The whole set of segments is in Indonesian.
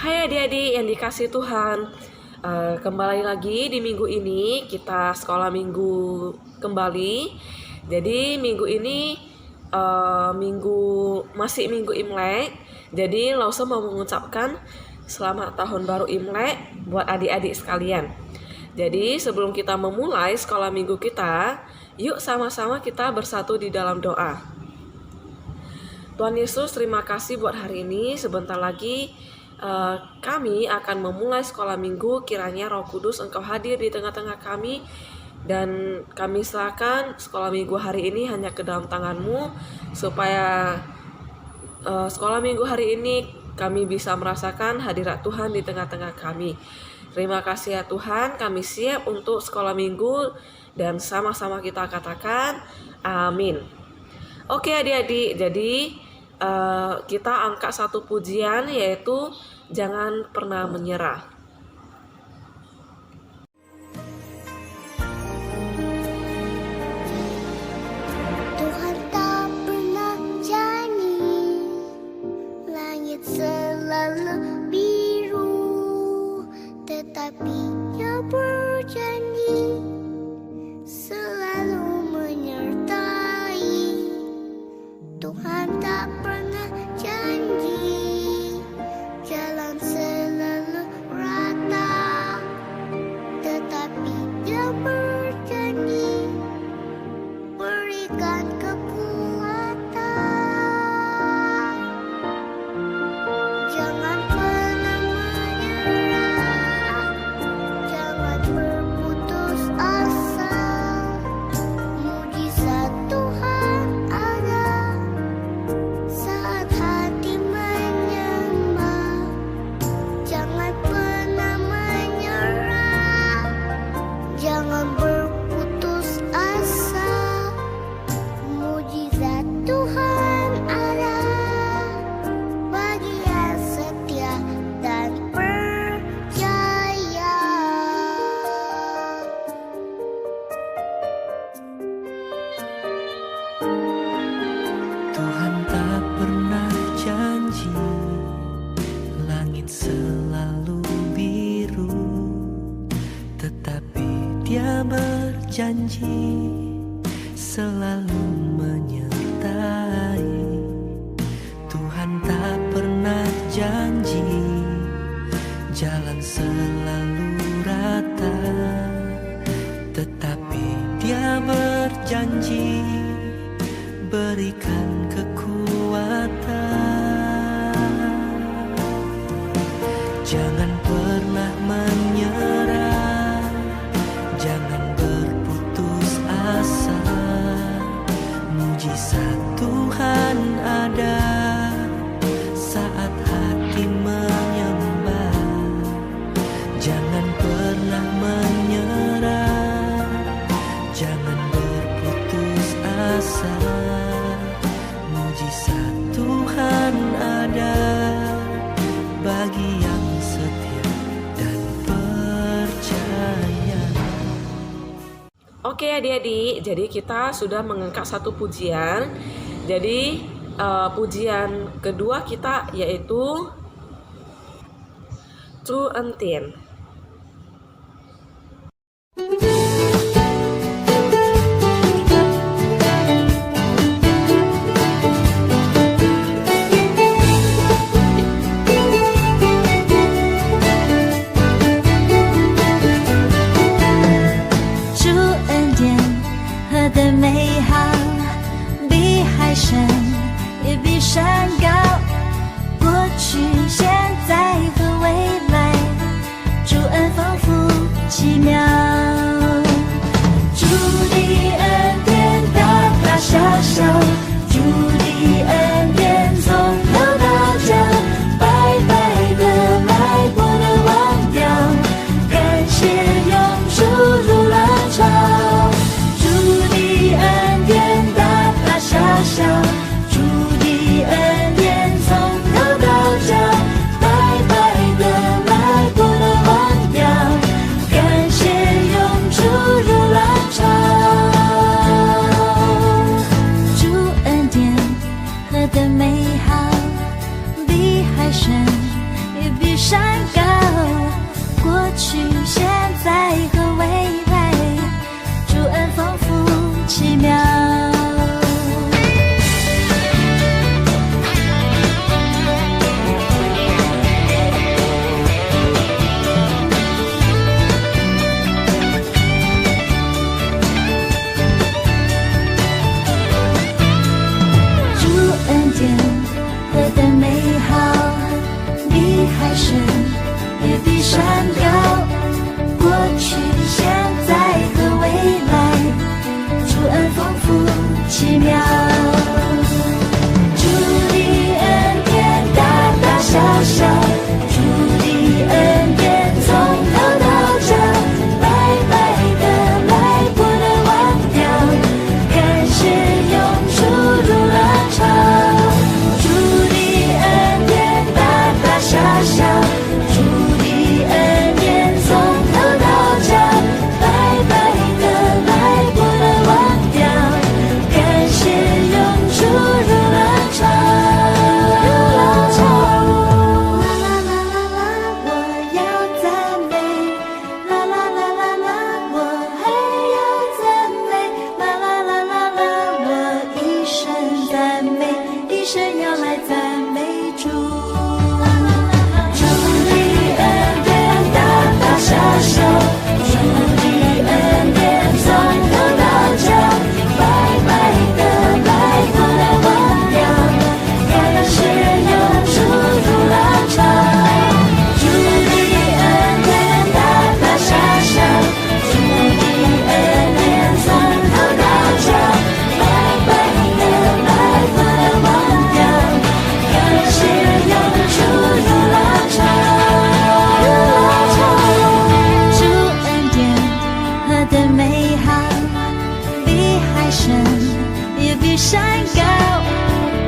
Hai adik-adik yang dikasih Tuhan. Kembali lagi di minggu ini kita sekolah minggu kembali. Jadi minggu ini masih minggu Imlek. Jadi Lause mau mengucapkan selamat tahun baru Imlek buat adik-adik sekalian. Jadi sebelum kita memulai sekolah minggu kita, yuk sama-sama kita bersatu di dalam doa. Tuhan Yesus, terima kasih buat hari ini. Sebentar lagi kami akan memulai sekolah minggu. Kiranya Roh Kudus Engkau hadir di tengah-tengah kami, dan kami serahkan sekolah minggu hari ini hanya ke dalam tangan-Mu, supaya sekolah minggu hari ini kami bisa merasakan hadirat Tuhan di tengah-tengah kami. Terima kasih ya Tuhan, kami siap untuk sekolah minggu, dan sama-sama kita katakan amin. Oke adik-adik, jadi kita angkat satu pujian, yaitu jangan pernah menyerah. Tuhan tak pernah janji, langit selalu biru, tetapi Dia berjanji selalu menyertai. Tuhan tak pernah janji jalan selalu rata, tetapi Dia berjanji berikan kekuatan. Jangan pernah menyerah, jangan berputus asa. Mujizat Tuhan ada saat hati menyembah. Jangan pernah menyerah, jangan berputus asa. Mujizat Tuhan ada bagi yang setia dan percaya. Tuhan tak pernah janji langit selalu biru, tetapi Dia berjanji selalu menyertai. Tuhan tak pernah janji jalan selalu rata, tetapi Dia berjanji berikan kekuatan. Jangan pernah menyerah, jangan berputus asa. Mujizat Tuhan ada saat hati menyembah. Jangan pernah menyerah, jangan berputus asa. Mujizat Tuhan ada bagi yang setia dan percaya. Oke adik-adik, jadi kita sudah mengangkat satu pujian. Jadi pujian kedua kita yaitu True Untin. 山高，过去、现在和未来，主恩丰富奇妙。何等美好，比海深，也比山高。过去、现在和未来，主恩丰富奇妙。主的恩典大大小小，主的恩典从头到脚，白白的来不能忘掉，感谢永驻如浪潮。小小主的恩典从头到脚，白白的来不能忘掉，感谢永驻如浪潮，如浪潮。啦啦啦啦啦，我要赞美，啦啦啦啦啦，我还要赞美，啦啦啦啦啦，我一生赞美，一生要来赞美主。小小主的恩典从头到脚，白白的来不能忘掉，感谢永驻如浪潮。主的恩典大大小小，主的恩典从头到脚，白白的来不能忘掉，感谢永驻如浪潮。的美好，比海深，也比山高。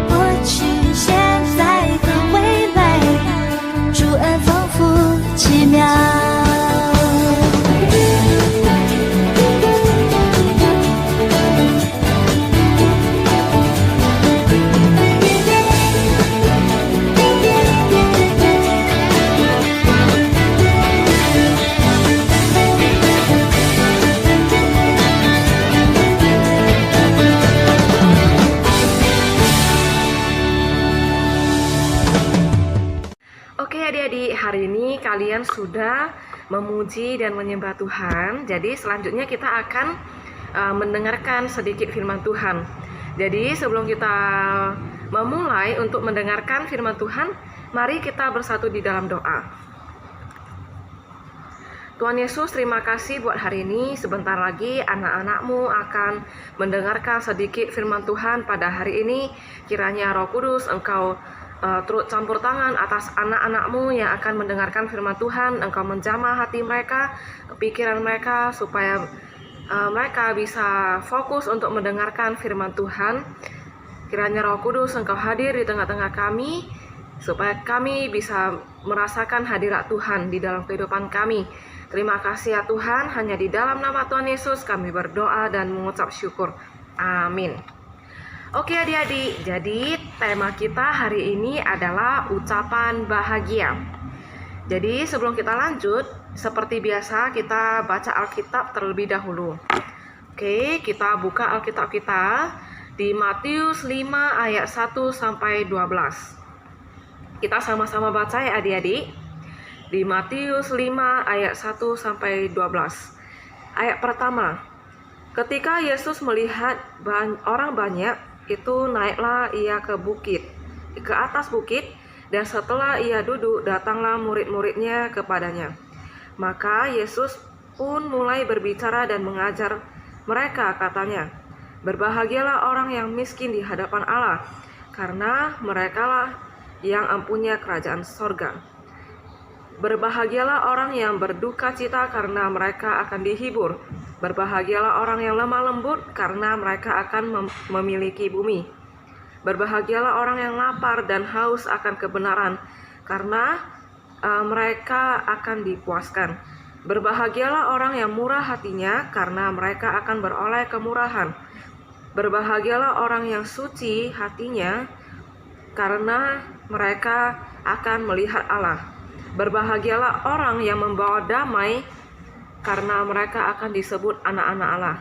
过去、现在和未来，主恩丰富奇妙。Oke adik-adik, hari ini kalian sudah memuji dan menyembah Tuhan. Jadi selanjutnya kita akan mendengarkan sedikit firman Tuhan. Jadi sebelum kita memulai untuk mendengarkan firman Tuhan, mari kita bersatu di dalam doa. Tuhan Yesus, terima kasih buat hari ini. Sebentar lagi anak-anak-Mu akan mendengarkan sedikit firman Tuhan pada hari ini. Kiranya Roh Kudus Engkau turut campur tangan atas anak-anak-Mu yang akan mendengarkan firman Tuhan. Engkau menjamah hati mereka, pikiran mereka, supaya mereka bisa fokus untuk mendengarkan firman Tuhan. Kiranya Roh Kudus Engkau hadir di tengah-tengah kami, supaya kami bisa merasakan hadirat Tuhan di dalam kehidupan kami. Terima kasih ya Tuhan, hanya di dalam nama Tuhan Yesus kami berdoa dan mengucap syukur. Amin. Oke adik-adik, jadi tema kita hari ini adalah ucapan bahagia. Jadi sebelum kita lanjut, seperti biasa kita baca Alkitab terlebih dahulu. Oke, kita buka Alkitab kita di Matius 5 ayat 1 sampai 12. Kita sama-sama baca ya adik-adik. Di Matius 5 ayat 1 sampai 12. Ayat pertama. Ketika Yesus melihat orang banyak, itu naiklah ia ke atas bukit, dan setelah ia duduk, datanglah murid-muridnya kepadanya. Maka Yesus pun mulai berbicara dan mengajar mereka, katanya, "Berbahagialah orang yang miskin di hadapan Allah, karena merekalah yang mempunyai kerajaan sorga. Berbahagialah orang yang berduka cita, karena mereka akan dihibur. Berbahagialah orang yang lemah lembut, karena mereka akan memiliki bumi. Berbahagialah orang yang lapar dan haus akan kebenaran, karena mereka akan dipuaskan. Berbahagialah orang yang murah hatinya, karena mereka akan beroleh kemurahan. Berbahagialah orang yang suci hatinya, karena mereka akan melihat Allah. Berbahagialah orang yang membawa damai, karena mereka akan disebut anak-anak Allah.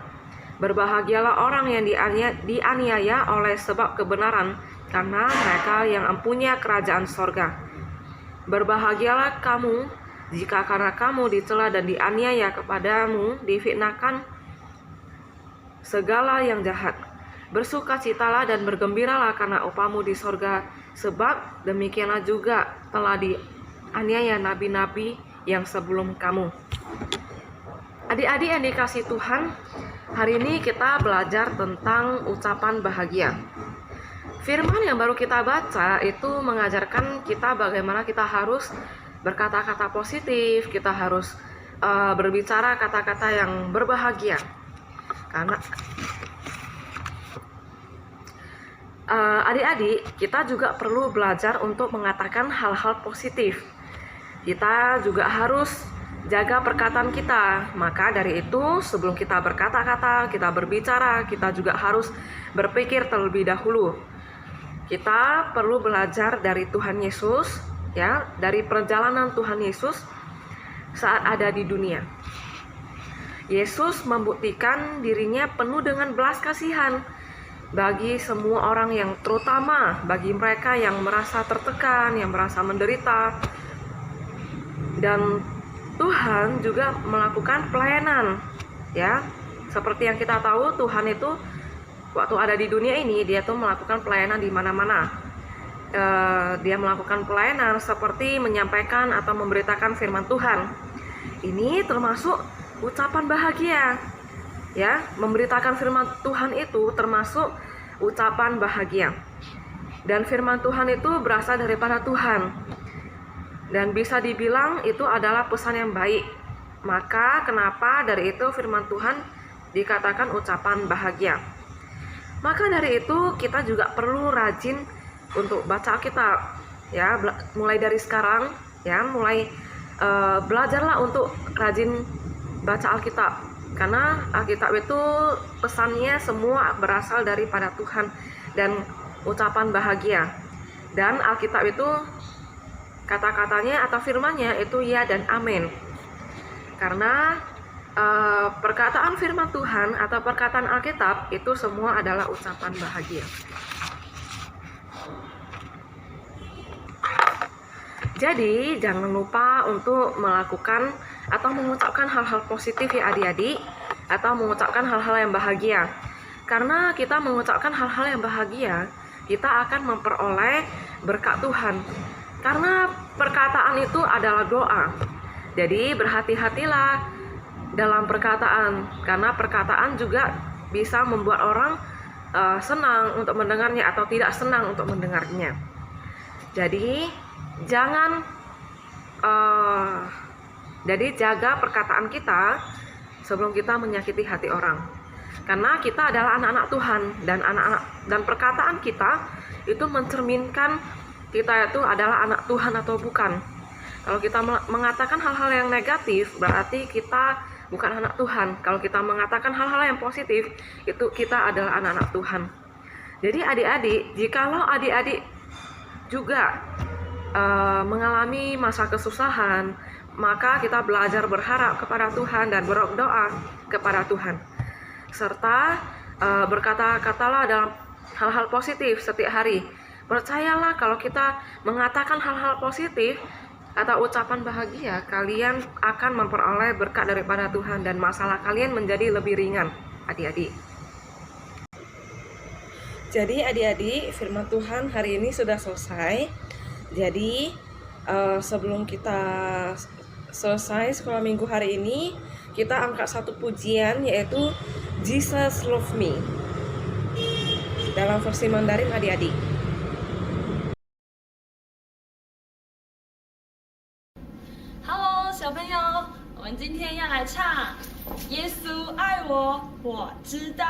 Berbahagialah orang yang dianiaya oleh sebab kebenaran, karena mereka yang mempunyai kerajaan sorga. Berbahagialah kamu jika karena kamu dicela dan dianiaya kepadamu, difitnahkan segala yang jahat. Bersukacitalah dan bergembiralah karena upamu di sorga, sebab demikianlah juga telah dianiaya nabi-nabi yang sebelum kamu. Adik-adik yang dikasih Tuhan, hari ini kita belajar tentang ucapan bahagia. Firman yang baru kita baca itu mengajarkan kita bagaimana kita harus berkata-kata positif, kita harus berbicara kata-kata yang berbahagia. Karena adik-adik, kita juga perlu belajar untuk mengatakan hal-hal positif. Kita juga harus jaga perkataan kita. Maka dari itu, sebelum kita berkata-kata, kita berbicara, kita juga harus berpikir terlebih dahulu. Kita perlu belajar dari Tuhan Yesus, ya, dari perjalanan Tuhan Yesus saat ada di dunia. Yesus membuktikan dirinya penuh dengan belas kasihan bagi semua orang, yang terutama bagi mereka yang merasa tertekan, yang merasa menderita. Dan Tuhan juga melakukan pelayanan, ya. Seperti yang kita tahu, Tuhan itu waktu ada di dunia ini, dia tuh melakukan pelayanan di mana-mana. Dia melakukan pelayanan seperti menyampaikan atau memberitakan firman Tuhan. Ini termasuk ucapan bahagia, ya. Memberitakan firman Tuhan itu termasuk ucapan bahagia. Dan firman Tuhan itu berasal daripada Tuhan, dan bisa dibilang itu adalah pesan yang baik. Maka kenapa dari itu firman Tuhan dikatakan ucapan bahagia. Maka dari itu kita juga perlu rajin untuk baca Alkitab, ya. Mulai dari sekarang, ya, mulai belajarlah untuk rajin baca Alkitab, karena Alkitab itu pesannya semua berasal daripada Tuhan dan ucapan bahagia. Dan Alkitab itu kata-katanya atau firmannya itu ya dan amin. Karena perkataan firman Tuhan atau perkataan Alkitab itu semua adalah ucapan bahagia. Jadi jangan lupa untuk melakukan atau mengucapkan hal-hal positif, ya adik-adik, atau mengucapkan hal-hal yang bahagia. Karena kita mengucapkan hal-hal yang bahagia, kita akan memperoleh berkat Tuhan. Karena perkataan itu adalah doa. Jadi berhati-hatilah dalam perkataan, karena perkataan juga bisa membuat orang senang untuk mendengarnya atau tidak senang untuk mendengarnya. Jadi jaga perkataan kita sebelum kita menyakiti hati orang. Karena kita adalah anak-anak Tuhan, dan perkataan kita itu mencerminkan kita itu adalah anak Tuhan atau bukan. Kalau kita mengatakan hal-hal yang negatif, berarti kita bukan anak Tuhan. Kalau kita mengatakan hal-hal yang positif, itu kita adalah anak-anak Tuhan. Jadi adik-adik, jikalau adik-adik juga mengalami masa kesusahan, maka kita belajar berharap kepada Tuhan dan berdoa kepada Tuhan. Serta berkata-katalah dalam hal-hal positif setiap hari. Percayalah kalau kita mengatakan hal-hal positif atau ucapan bahagia, kalian akan memperoleh berkat daripada Tuhan dan masalah kalian menjadi lebih ringan, adik-adik. Jadi adik-adik, firman Tuhan hari ini sudah selesai. Jadi sebelum kita selesai sekolah minggu hari ini, kita angkat satu pujian, yaitu Jesus Love Me, dalam versi Mandarin adik-adik. 小朋友，我们今天要来唱《耶稣爱我，我知道》。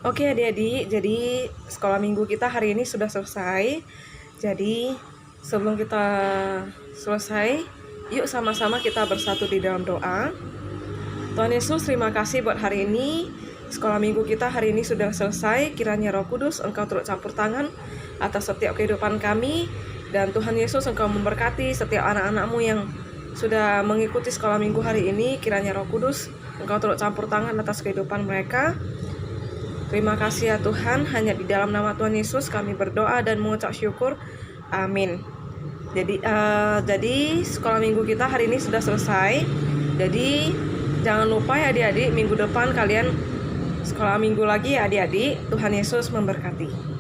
Oke adik-adik, jadi sekolah minggu kita hari ini sudah selesai. Jadi sebelum kita selesai, yuk sama-sama kita bersatu di dalam doa. Tuhan Yesus, terima kasih buat hari ini. Sekolah minggu kita hari ini sudah selesai. Kiranya Roh Kudus Engkau turut campur tangan atas setiap kehidupan kami. Dan Tuhan Yesus, Engkau memberkati setiap anak-anak-Mu yang sudah mengikuti sekolah minggu hari ini. Kiranya Roh Kudus Engkau turut campur tangan atas kehidupan mereka. Terima kasih ya Tuhan, hanya di dalam nama Tuhan Yesus kami berdoa dan mengucap syukur. Amin. Jadi sekolah minggu kita hari ini sudah selesai. Jadi jangan lupa ya adik-adik, minggu depan kalian sekolah minggu lagi ya adik-adik. Tuhan Yesus memberkati.